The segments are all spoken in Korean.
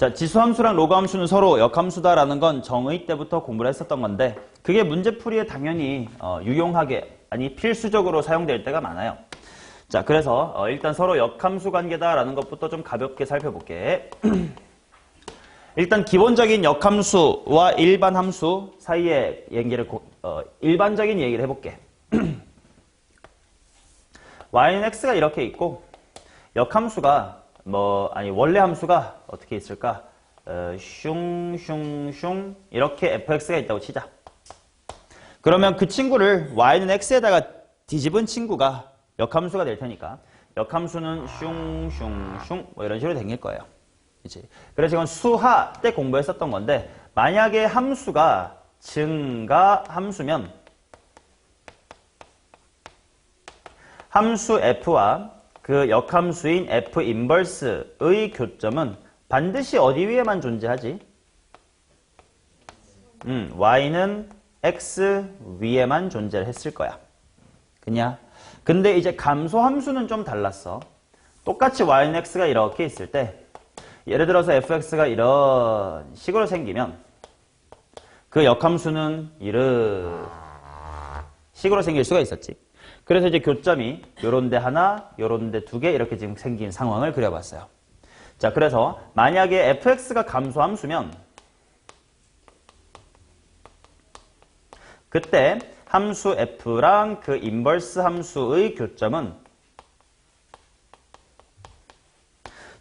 자, 지수함수랑 로그함수는 서로 역함수다라는 건 정의 때부터 공부를 했었던 건데 그게 문제풀이에 당연히 유용하게 아니 필수적으로 사용될 때가 많아요. 자, 그래서 일단 서로 역함수 관계다라는 것부터 좀 가볍게 살펴볼게. 일단 기본적인 역함수와 일반 함수 사이의 얘기를 일반적인 얘기를 해볼게. y는 x가 이렇게 있고 역함수가 원래 함수가 어떻게 있을까? 슝 이렇게 fx가 있다고 치자. 그러면 그 친구를 y는 x에다가 뒤집은 친구가 역함수가 될 테니까 역함수는 슝 뭐 이런 식으로 생길 거예요. 그치? 그래서 이건 수하 때 공부했었던 건데 만약에 함수가 증가 함수면 함수 f와 그 역함수인 f 인버스의 교점은 반드시 어디 위에만 존재하지? y는 x 위에만 존재를 했을 거야. 그냐? 근데 이제 감소함수는 좀 달랐어. 똑같이 y는 x가 이렇게 있을 때 예를 들어서 fx가 이런 식으로 생기면 그 역함수는 이런 식으로 생길 수가 있었지. 그래서 이제 교점이 요런 데 하나, 요런 데 두 개 이렇게 지금 생긴 상황을 그려봤어요. 자, 그래서 만약에 fx가 감소함수면 그때 함수 f랑 그 인버스 함수의 교점은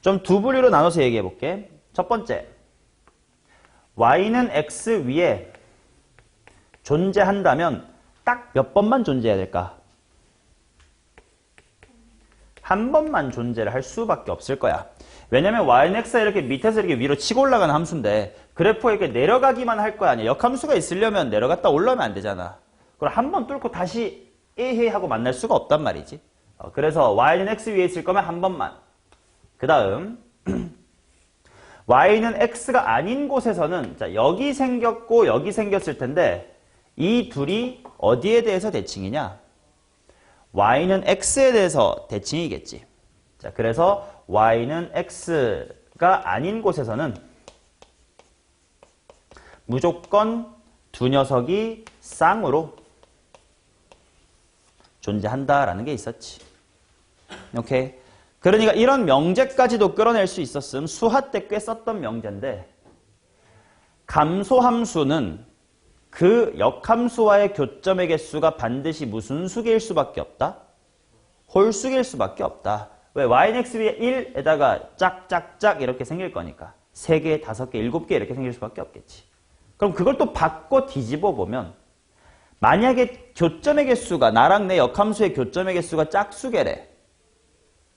좀 두 부류로 나눠서 얘기해 볼게. 첫 번째, y는 x 위에 존재한다면 딱 몇 번만 존재해야 될까? 한 번만 존재를 할 수밖에 없을 거야. 왜냐면 y는 x가 이렇게 밑에서 이렇게 위로 치고 올라가는 함수인데 그래프가 이렇게 내려가기만 할 거 아니야. 역함수가 있으려면 내려갔다 올라오면 안 되잖아. 그럼 한 번 뚫고 다시 에헤 하고 만날 수가 없단 말이지. 그래서 y는 x 위에 있을 거면 한 번만. 그 다음 y는 x가 아닌 곳에서는 자, 여기 생겼고 여기 생겼을 텐데 이 둘이 어디에 대해서 대칭이냐? y는 x에 대해서 대칭이겠지. 자, 그래서 y는 x가 아닌 곳에서는 무조건 두 녀석이 쌍으로 존재한다라는 게 있었지. 오케이? 그러니까 이런 명제까지도 끌어낼 수 있었음. 수하 때 꽤 썼던 명제인데 감소함수는 그 역함수와의 교점의 개수가 반드시 무슨 수일 수밖에 없다? 홀수일 수밖에 없다. 왜? y는 x 위에 1에다가 짝짝짝 이렇게 생길 거니까 3개, 5개, 7개 이렇게 생길 수밖에 없겠지. 그럼 그걸 또 바꿔 뒤집어 보면 만약에 교점의 개수가 나랑 내 역함수의 교점의 개수가 짝수계래.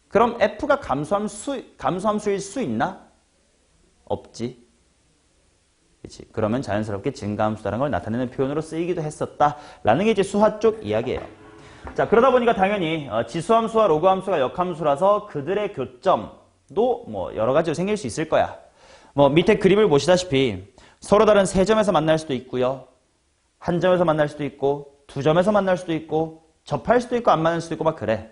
그럼 f가 감소함수일 수 있나? 없지. 그치? 그러면 자연스럽게 증가함수라는 걸 나타내는 표현으로 쓰이기도 했었다라는 게 이제 수하 쪽 이야기예요. 자, 그러다 보니까 당연히 지수함수와 로그함수가 역함수라서 그들의 교점도 뭐 여러 가지로 생길 수 있을 거야. 뭐 밑에 그림을 보시다시피 서로 다른 세 점에서 만날 수도 있고요. 한 점에서 만날 수도 있고 두 점에서 만날 수도 있고 접할 수도 있고 안 만날 수도 있고 막 그래.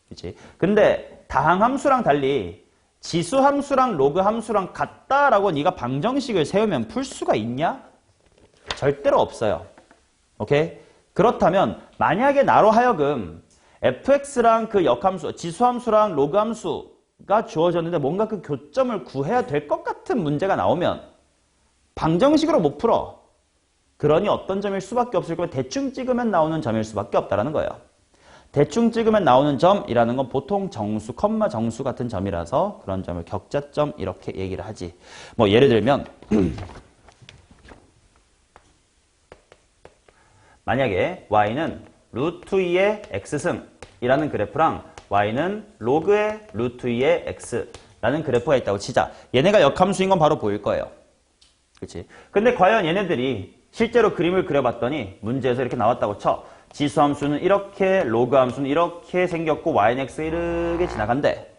그치? 근데 다항함수랑 달리 지수함수랑 로그함수랑 같다라고 네가 방정식을 세우면 풀 수가 있냐? 절대로 없어요. 오케이? 그렇다면 만약에 나로 하여금 fx랑 그 역함수, 지수함수랑 로그함수가 주어졌는데 뭔가 그 교점을 구해야 될 것 같은 문제가 나오면 방정식으로 못 풀어. 그러니 어떤 점일 수밖에 없을 거면 대충 찍으면 나오는 점일 수밖에 없다는 거예요. 대충 찍으면 나오는 점이라는 건 보통 정수, 컴마 정수 같은 점이라서 그런 점을 격자점 이렇게 얘기를 하지. 뭐 예를 들면 만약에 y는 루트 2의 x승이라는 그래프랑 y는 로그의 루트 2의 x라는 그래프가 있다고 치자. 얘네가 역함수인 건 바로 보일 거예요. 그치? 근데 과연 얘네들이 실제로 그림을 그려봤더니 문제에서 이렇게 나왔다고 쳐. 지수함수는 이렇게, 로그함수는 이렇게 생겼고 y는 x가 이렇게 지나간대.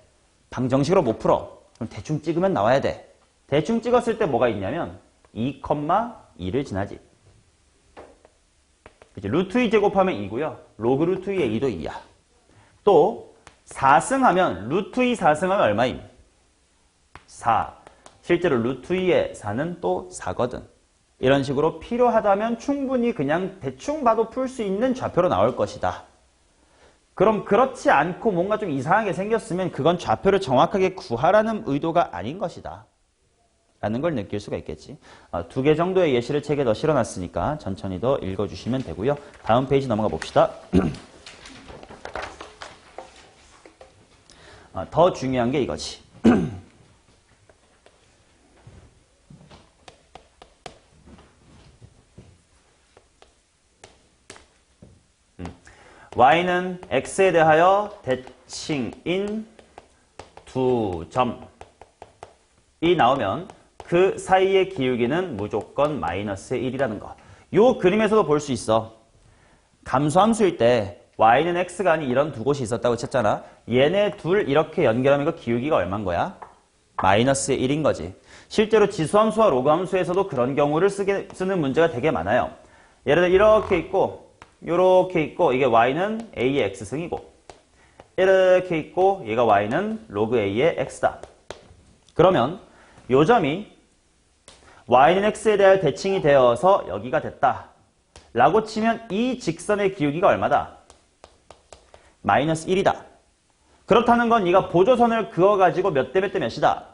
방정식으로 못 풀어. 그럼 대충 찍으면 나와야 돼. 대충 찍었을 때 뭐가 있냐면 2,2를 지나지. 그치? 루트 2 제곱하면 2고요. 로그 루트 2의 2도 2야. 또 4승하면 루트 2 4승하면 얼마임? 4. 실제로 루트 2의 4는 또 4거든. 이런 식으로 필요하다면 충분히 그냥 대충 봐도 풀 수 있는 좌표로 나올 것이다. 그럼 그렇지 않고 뭔가 좀 이상하게 생겼으면 그건 좌표를 정확하게 구하라는 의도가 아닌 것이다. 라는 걸 느낄 수가 있겠지. 2개 정도의 예시를 책에 더 실어놨으니까 천천히 더 읽어주시면 되고요. 다음 페이지 넘어가 봅시다. 더 중요한 게 이거지. y는 x에 대하여 대칭인 두 점이 나오면 그 사이의 기울기는 무조건 마이너스 1이라는 거. 요 그림에서도 볼 수 있어. 감소함수일 때 y는 x가 아닌 이런 두 곳이 있었다고 쳤잖아. 얘네 둘 이렇게 연결하면 그 기울기가 얼마인 거야? 마이너스 1인 거지. 실제로 지수함수와 로그함수에서도 그런 경우를 쓰는 문제가 되게 많아요. 예를 들어 이렇게 있고 이렇게 있고 이게 y는 a의 x승이고 이렇게 있고 얘가 y는 로그 a의 x다. 그러면 요 점이 y는 x에 대한 대칭이 되어서 여기가 됐다. 라고 치면 이 직선의 기울기가 얼마다? 마이너스 1이다. 그렇다는 건 네가 보조선을 그어가지고 몇 대 몇 대 몇이다?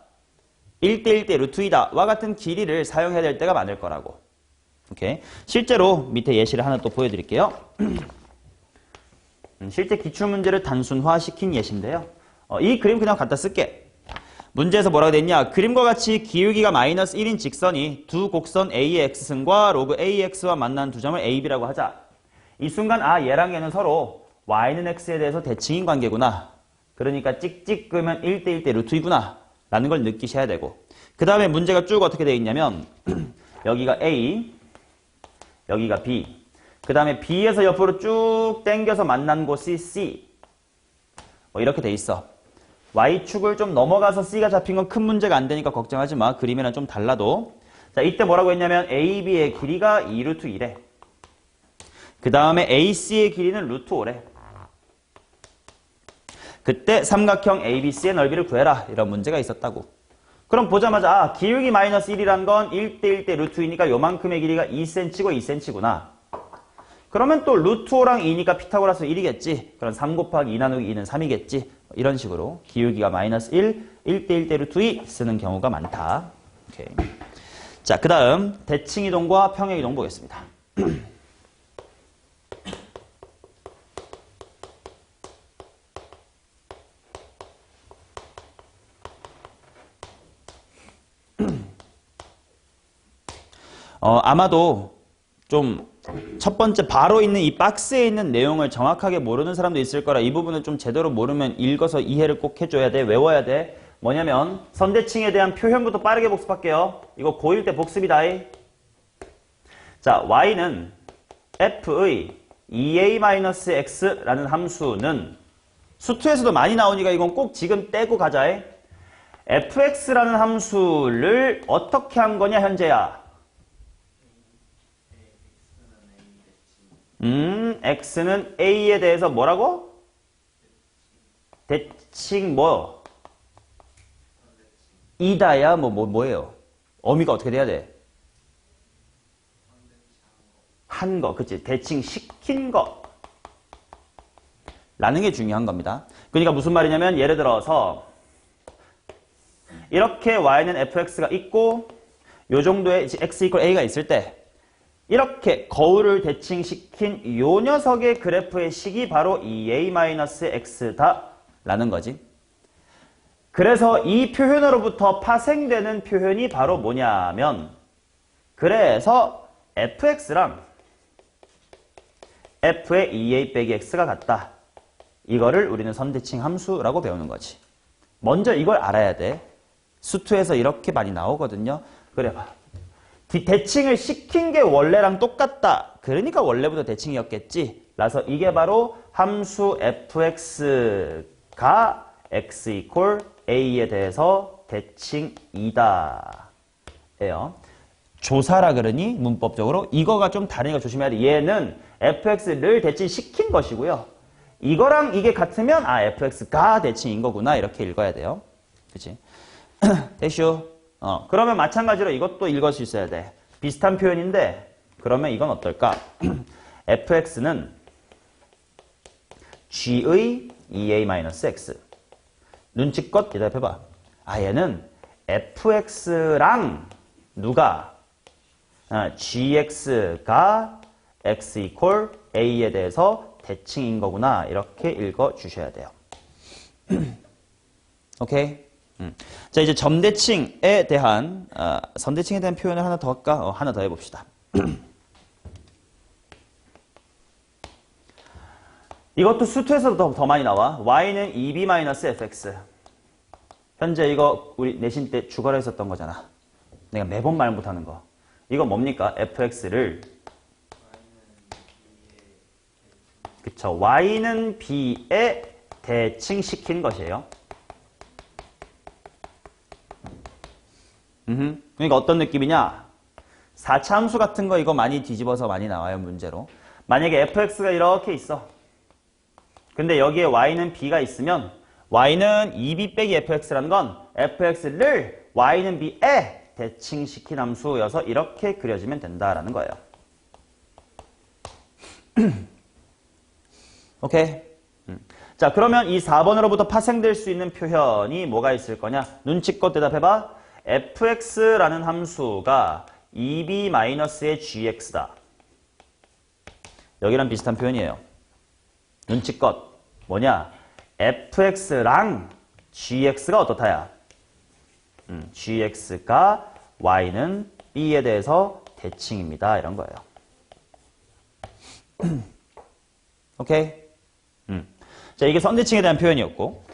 1대 1대 루트 2다. 와 같은 길이를 사용해야 될 때가 많을 거라고. 오케이. 실제로 밑에 예시를 하나 또 보여드릴게요. 실제 기출문제를 단순화시킨 예시인데요. 이 그림 그냥 갖다 쓸게. 문제에서 뭐라고 됐냐? 그림과 같이 기울기가 마이너스 1인 직선이 두 곡선 A의 x승과 로그 AX와 만난 두 점을 AB라고 하자. 이 순간 얘랑 얘는 서로 y는 x에 대해서 대칭인 관계구나. 그러니까 찍찍 끄면 1대 1대 루트 2구나. 라는 걸 느끼셔야 되고. 그 다음에 문제가 쭉 어떻게 되어 있냐면 여기가 A, 여기가 B. 그 다음에 B에서 옆으로 쭉 당겨서 만난 곳이 C. 이렇게 돼 있어. Y축을 좀 넘어가서 C가 잡힌 건 큰 문제가 안 되니까 걱정하지 마. 그림이랑 좀 달라도. 자, 이때 뭐라고 했냐면 AB의 길이가 2루트 1에. 그 다음에 AC의 길이는 루트 5래. 그때 삼각형 ABC의 넓이를 구해라. 이런 문제가 있었다고. 그럼 보자마자 기울기 마이너스 1이란 건 1대 1대 루트 2니까 요만큼의 길이가 2cm고 2cm구나. 그러면 또 루트 5랑 2니까 피타고라스 1이겠지. 그럼 3 곱하기 2 나누기 2는 3이겠지. 이런 식으로 기울기가 마이너스 1, 1대 1대 루트 2 쓰는 경우가 많다. 오케이. 자, 그 다음 대칭이동과 평행이동 보겠습니다. 아마도 좀 첫 번째 바로 있는 이 박스에 있는 내용을 정확하게 모르는 사람도 있을 거라 이 부분을 좀 제대로 모르면 읽어서 이해를 꼭 해줘야 돼. 외워야 돼. 뭐냐면 선대칭에 대한 표현부터 빠르게 복습할게요. 이거 고1 때 복습이다. 자, y는 f의 2a-x라는 함수는 수투에서도 많이 나오니까 이건 꼭 지금 떼고 가자. fx라는 함수를 어떻게 한 거냐 현재야? x는 a에 대해서 뭐라고? 대칭 뭐? 이다야 뭐예요? 어미가 어떻게 돼야 돼? 한 거, 그치? 대칭 시킨 거. 라는 게 중요한 겁니다. 그러니까 무슨 말이냐면 예를 들어서 이렇게 y는 fx가 있고 요 정도의 x 이퀄 a가 있을 때 이렇게 거울을 대칭시킨 요 녀석의 그래프의 식이 바로 2a-x다 라는 거지. 그래서 이 표현으로부터 파생되는 표현이 바로 뭐냐면 그래서 fx랑 f의 2a 빼기 x가 같다. 이거를 우리는 선대칭 함수라고 배우는 거지. 먼저 이걸 알아야 돼. 수투에서 이렇게 많이 나오거든요. 그래 봐. 대칭을 시킨 게 원래랑 똑같다. 그러니까 원래부터 대칭이었겠지. 라서 이게 바로 함수 fx가 x 이퀄 a에 대해서 대칭이다. 예요. 조사라 그러니 문법적으로 이거가 좀 다르니까 조심해야 돼. 얘는 fx를 대칭시킨 것이고요. 이거랑 이게 같으면 fx가 대칭인 거구나. 이렇게 읽어야 돼요. 그치? 대슈. 그러면 마찬가지로 이것도 읽을 수 있어야 돼. 비슷한 표현인데 그러면 이건 어떨까? fx는 g의 2a-x. 눈치껏 대답해봐. 얘는 fx랑 누가 gx가 x equal a에 대해서 대칭인 거구나. 이렇게 읽어주셔야 돼요. 오케이? 자, 이제 점대칭에 대한, 선대칭에 대한 표현을 하나 더 할까? 하나 더 해봅시다. 이것도 수투에서도 더 많이 나와. y는 2b-fx. 현재 이거 우리 내신 때 주거로 했었던 거잖아. 내가 매번 말 못하는 거. 이거 뭡니까? fx를 그쵸. y는 b에 대칭시킨 것이에요. 그러니까 어떤 느낌이냐? 4차 함수 같은 거 이거 많이 뒤집어서 많이 나와요, 문제로. 만약에 fx가 이렇게 있어. 근데 여기에 y는 b가 있으면 y는 2b 빼기 fx라는 건 fx를 y는 b에 대칭시킨 함수여서 이렇게 그려지면 된다라는 거예요. 오케이? 자, 그러면 이 4번으로부터 파생될 수 있는 표현이 뭐가 있을 거냐? 눈치껏 대답해봐. fx라는 함수가 2b-의 gx다. 여기랑 비슷한 표현이에요. 눈치껏. 뭐냐? fx랑 gx가 어떻다야? gx가 y는 b에 대해서 대칭입니다. 이런 거예요. 오케이? 자, 이게 선대칭에 대한 표현이었고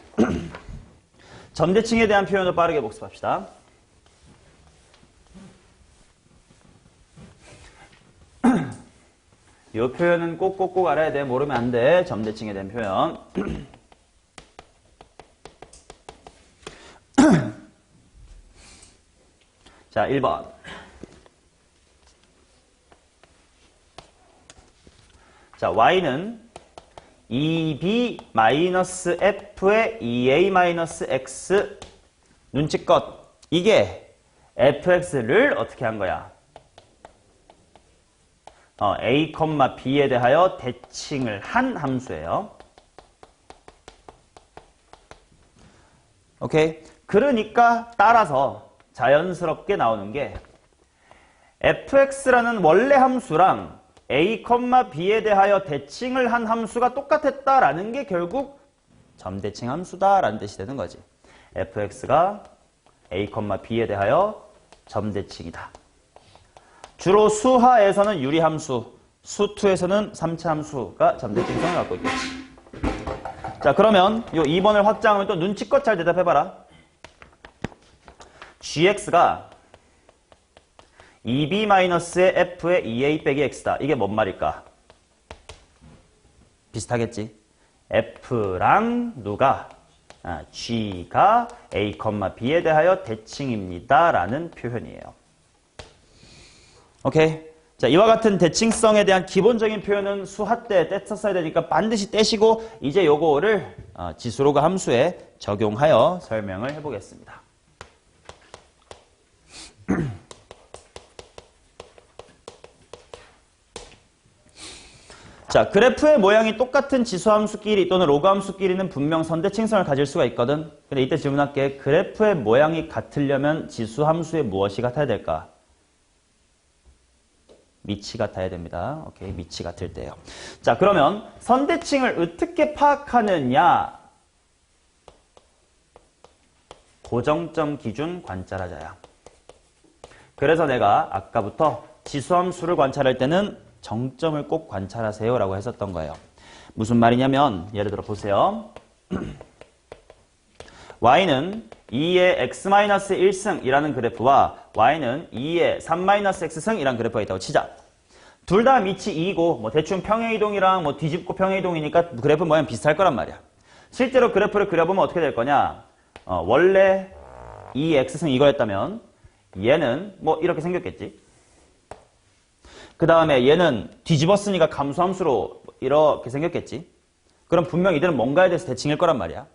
점대칭에 대한 표현을 빠르게 복습합시다. 이 표현은 꼭꼭꼭 알아야 돼. 모르면 안 돼. 점대칭에 대한 표현. 자, 1번. 자, y는 2b-f의 2a-x 눈치껏 이게 fx를 어떻게 한 거야? a, b에 대하여 대칭을 한 함수예요. 오케이? 그러니까 따라서 자연스럽게 나오는 게 fx라는 원래 함수랑 a, b에 대하여 대칭을 한 함수가 똑같았다라는 게 결국 점대칭 함수다라는 뜻이 되는 거지. fx가 a, b에 대하여 점대칭이다. 주로 수하에서는 유리함수, 수투에서는 3차 함수가 점대칭성을 갖고 있겠지. 자, 그러면 이 2번을 확장하면 또 눈치껏 잘 대답해봐라. gx가 2b-의 f의 2a 빼기 x다. 이게 뭔 말일까? 비슷하겠지? f랑 누가? g가 a, b에 대하여 대칭입니다. 라는 표현이에요. 오케이? 자, 이와 같은 대칭성에 대한 기본적인 표현은 수하 때 뗐었어야 되니까 반드시 떼시고 이제 요거를 지수로그 함수에 적용하여 설명을 해보겠습니다. 자, 그래프의 모양이 똑같은 지수함수끼리 또는 로그함수끼리는 분명 선대칭성을 가질 수가 있거든. 근데 이때 질문할게. 그래프의 모양이 같으려면 지수함수의 무엇이 같아야 될까? 밑이 같아야 됩니다. 오케이, 밑이 같을 때요. 자, 그러면 선대칭을 어떻게 파악하느냐? 고정점 기준 관찰하자야. 그래서 내가 아까부터 지수함수를 관찰할 때는 정점을 꼭 관찰하세요 라고 했었던 거예요. 무슨 말이냐면 예를 들어 보세요. y는 2의 x-1승이라는 그래프와 y는 2의 3-x승이라는 그래프가 있다고 치자. 둘 다 밑이 2고 뭐 대충 평행이동이랑 뭐 뒤집고 평행이동이니까 그래프 모양 비슷할 거란 말이야. 실제로 그래프를 그려보면 어떻게 될 거냐? 원래 2x승 이거였다면 얘는 뭐 이렇게 생겼겠지. 그 다음에 얘는 뒤집었으니까 감소함수로 이렇게 생겼겠지. 그럼 분명 이들은 뭔가에 대해서 대칭일 거란 말이야.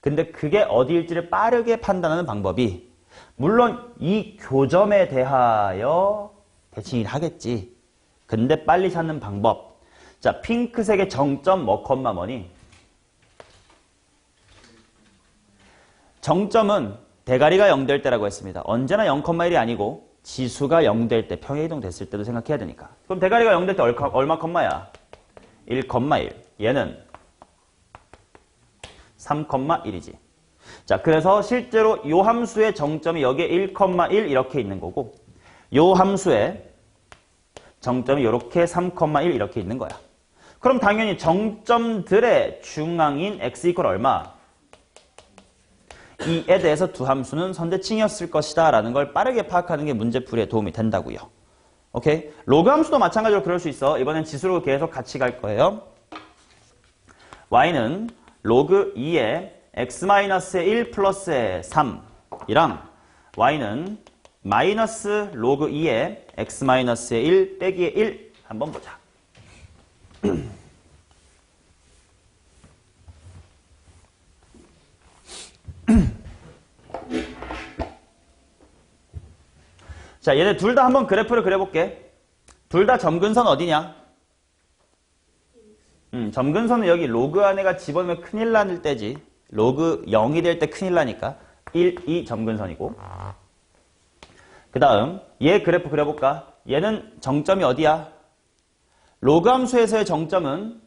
근데 그게 어디일지를 빠르게 판단하는 방법이 물론 이 교점에 대하여 대칭이 하겠지. 근데 빨리 찾는 방법. 자, 핑크색의 정점 뭐 컴마 뭐니? 정점은 대가리가 0 될 때라고 했습니다. 언제나 0,1이 아니고 지수가 0 될 때, 평행이동 됐을 때도 생각해야 되니까. 그럼 대가리가 0 될 때 얼마 컴마야? 1,1. 얘는 3,1이지. 자, 그래서 실제로 요 함수의 정점이 여기에 1,1 이렇게 있는 거고, 요 함수의 정점이 이렇게 3,1 이렇게 있는 거야. 그럼 당연히 정점들의 중앙인 x 이퀄 얼마? 이에 대해서 두 함수는 선대칭이었을 것이다 라는 걸 빠르게 파악하는 게 문제풀이에 도움이 된다고요. 오케이? 로그 함수도 마찬가지로 그럴 수 있어. 이번엔 지수로 계속 같이 갈 거예요. y는 로그 2의 x-의 1 플러스의 3이랑 y는 마이너스 로그 2의 x-의 1 빼기의 1 한번 보자. 자, 얘네 둘 다 한번 그래프를 그려볼게. 둘 다 점근선 어디냐? 점근선은 여기 로그 안에가 집어넣으면 큰일 날 때지. 로그 0이 될 때 큰일 나니까 1, 2 점근선이고. 그 다음 얘 그래프 그려볼까? 얘는 정점이 어디야? 로그 함수에서의 정점은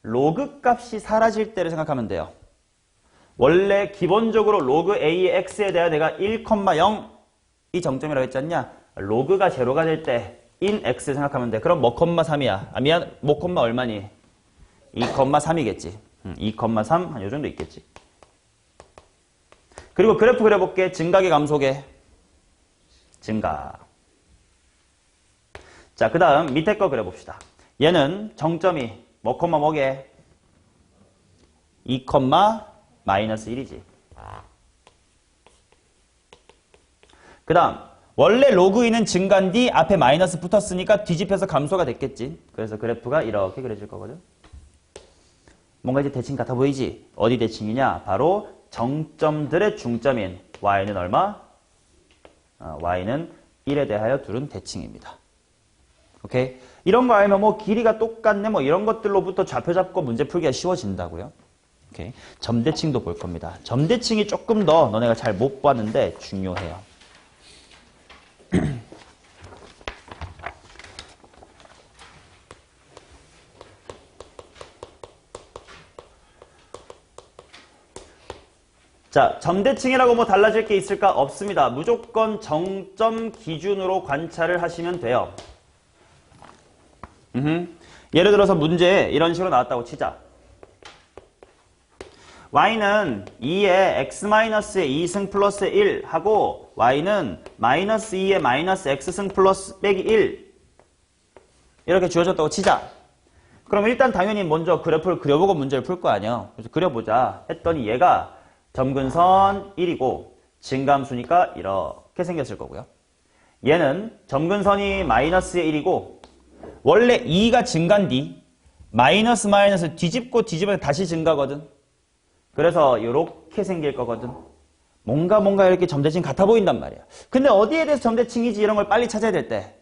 로그 값이 사라질 때를 생각하면 돼요. 원래 기본적으로 로그 a의 x에 대한 내가 1,0 이 정점이라고 했지 않냐? 로그가 제로가 될 때 인 x 생각하면 돼. 그럼 뭐, 3이야? 아, 미안, 뭐, 얼마니? 2,3이겠지. 2,3, 한 요 정도 있겠지. 그리고 그래프 그려볼게. 증가계, 감소계. 증가. 자, 그 다음 밑에 거 그려봅시다. 얘는 정점이 뭐게? 2, 마이너스 1이지. 그 다음 원래 로그 2는 증가인 뒤 앞에 마이너스 붙었으니까 뒤집혀서 감소가 됐겠지. 그래서 그래프가 이렇게 그려질 거거든. 뭔가 이제 대칭 같아 보이지? 어디 대칭이냐? 바로 정점들의 중점인 y는 얼마? y는 1에 대하여 둘은 대칭입니다. 오케이? 이런 거 알면 뭐 길이가 똑같네 뭐 이런 것들로부터 좌표 잡고 문제 풀기가 쉬워진다고요. 오케이? 점대칭도 볼 겁니다. 점대칭이 조금 더 너네가 잘 못 봤는데 중요해요. 자, 점대칭이라고 뭐 달라질 게 있을까? 없습니다. 무조건 정점 기준으로 관찰을 하시면 돼요. 예를 들어서 문제에 이런 식으로 나왔다고 치자. y는 2의 x-의 2승 플러스 1 하고 y는 마이너스 2의 마이너스 x승 플러스 빼기 1 이렇게 주어졌다고 치자. 그럼 일단 당연히 먼저 그래프를 그려보고 문제를 풀 거 아니야. 그래서 그려보자 했더니 얘가 점근선 1이고 증감수니까 이렇게 생겼을 거고요. 얘는 점근선이 마이너스의 1이고 원래 2가 증가인 뒤 마이너스 뒤집고 뒤집어서 다시 증가거든. 그래서 이렇게 생길 거거든. 뭔가 이렇게 점대칭 같아 보인단 말이야. 근데 어디에 대해서 점대칭이지 이런 걸 빨리 찾아야 될 때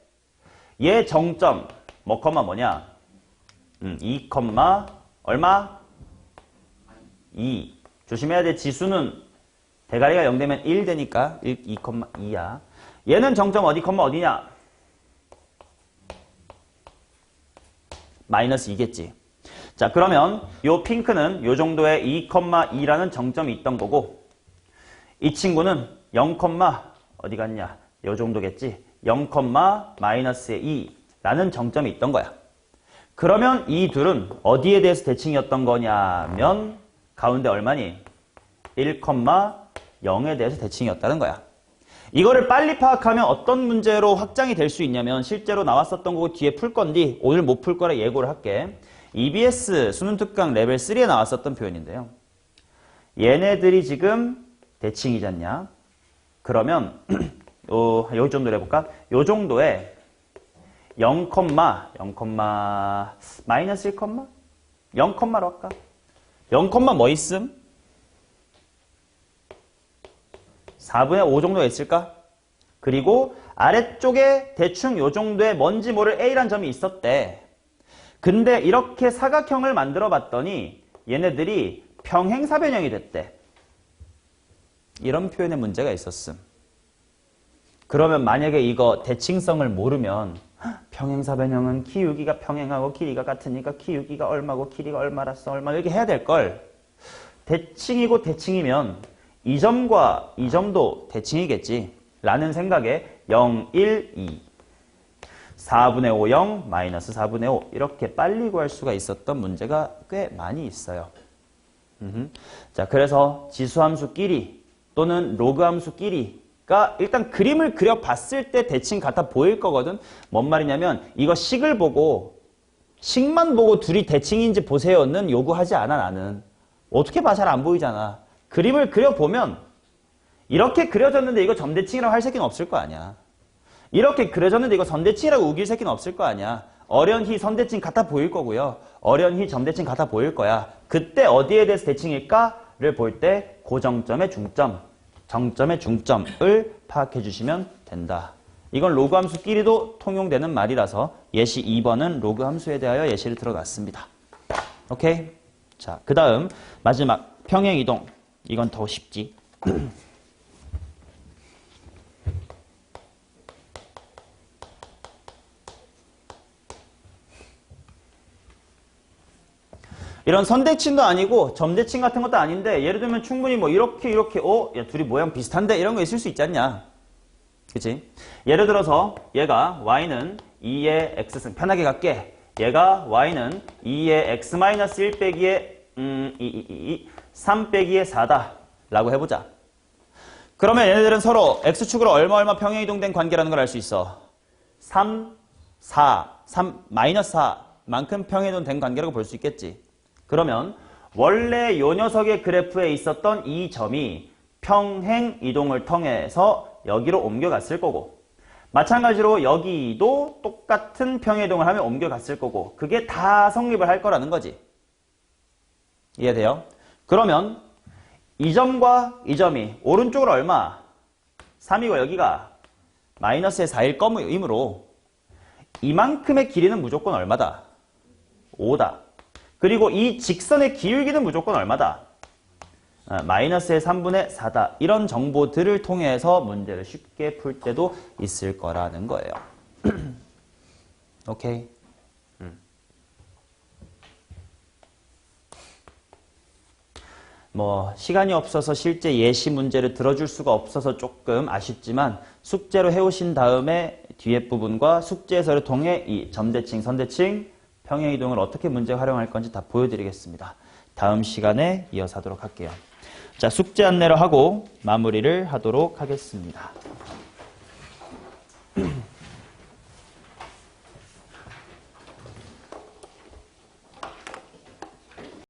얘 정점 뭐냐? 2, 얼마? 2. 조심해야 돼. 지수는 대가리가 0 되면 1 되니까 2,2야. 얘는 정점 어디냐? 마이너스 2겠지. 자, 그러면 요 핑크는 요 정도의 2,2라는 정점이 있던 거고 이 친구는 0, 어디 갔냐? 요 정도겠지. 0, 마이너스의 2라는 정점이 있던 거야. 그러면 이 둘은 어디에 대해서 대칭이었던 거냐면 가운데 얼마니? 1,0에 대해서 대칭이었다는 거야. 이거를 빨리 파악하면 어떤 문제로 확장이 될 수 있냐면 실제로 나왔었던 거고 뒤에 풀 건데 오늘 못 풀 거라 예고를 할게. EBS 수능 특강 레벨 3에 나왔었던 표현인데요. 얘네들이 지금 대칭이잖냐? 그러면 요 정도로 해볼까? 요 정도에 0, 마이너스 1, 0,로 할까? 0, 뭐 있음? 4분의 5 정도가 있을까? 그리고 아래쪽에 대충 요 정도의 뭔지 모를 A란 점이 있었대. 근데 이렇게 사각형을 만들어 봤더니 얘네들이 평행사변형이 됐대. 이런 표현에 문제가 있었음. 그러면 만약에 이거 대칭성을 모르면 평행사변형은 키우기가 평행하고 길이가 같으니까 키우기가 얼마고 길이가 얼마라서 얼마 이렇게 해야 될걸. 대칭이고 대칭이면 이 점과 이 점도 대칭이겠지 라는 생각에 0, 1, 2 4분의 5, 0, 마이너스 4분의 5 이렇게 빨리 구할 수가 있었던 문제가 꽤 많이 있어요. 자, 그래서 지수함수끼리 또는 로그함수끼리가 일단 그림을 그려봤을 때 대칭 같아 보일 거거든. 뭔 말이냐면 이거 식을 보고 식만 보고 둘이 대칭인지 보세요는 요구하지 않아. 나는 어떻게 봐 잘 안 보이잖아. 그림을 그려보면 이렇게 그려졌는데 이거 점대칭이라고 할 새끼는 없을 거 아니야. 이렇게 그려졌는데 이거 선대칭이라고 우길 새끼는 없을 거 아니야. 어련히 선대칭 같아 보일 거고요. 어련히 점대칭 같아 보일 거야. 그때 어디에 대해서 대칭일까를 볼 때 고정점의 중점, 정점의 중점을 파악해 주시면 된다. 이건 로그 함수끼리도 통용되는 말이라서 예시 2번은 로그 함수에 대하여 예시를 들어놨습니다. 오케이? 자, 그 다음 마지막 평행이동. 이건 더 쉽지. 이런 선대칭도 아니고 점대칭 같은 것도 아닌데 예를 들면 충분히 뭐 이렇게 야 둘이 모양 비슷한데 이런 거 있을 수 있지 않냐. 그치? 예를 들어서 얘가 y는 2의 x승 편하게 갈게. 얘가 y는 2의 x-1 빼기의 3 빼기의 4다 라고 해보자. 그러면 얘네들은 서로 x축으로 얼마 평행이동된 관계라는 걸 알 수 있어. 3, 4만큼 평행이동된 관계라고 볼 수 있겠지. 그러면 원래 요 녀석의 그래프에 있었던 이 점이 평행 이동을 통해서 여기로 옮겨갔을 거고 마찬가지로 여기도 똑같은 평행 이동을 하면 옮겨갔을 거고 그게 다 성립을 할 거라는 거지. 이해돼요? 그러면 이 점과 이 점이 오른쪽으로 얼마? 3이고 여기가 마이너스의 4일 거이므로 이만큼의 길이는 무조건 얼마다? 5다. 그리고 이 직선의 기울기는 무조건 얼마다? 마이너스의 3분의 4다. 이런 정보들을 통해서 문제를 쉽게 풀 때도 있을 거라는 거예요. 오케이? 뭐 시간이 없어서 실제 예시 문제를 들어줄 수가 없어서 조금 아쉽지만 숙제로 해오신 다음에 뒤에 부분과 숙제해설을 통해 이 점대칭, 선대칭, 평행이동을 어떻게 문제 활용할 건지 다 보여드리겠습니다. 다음 시간에 이어서 하도록 할게요. 자, 숙제 안내를 하고 마무리를 하도록 하겠습니다.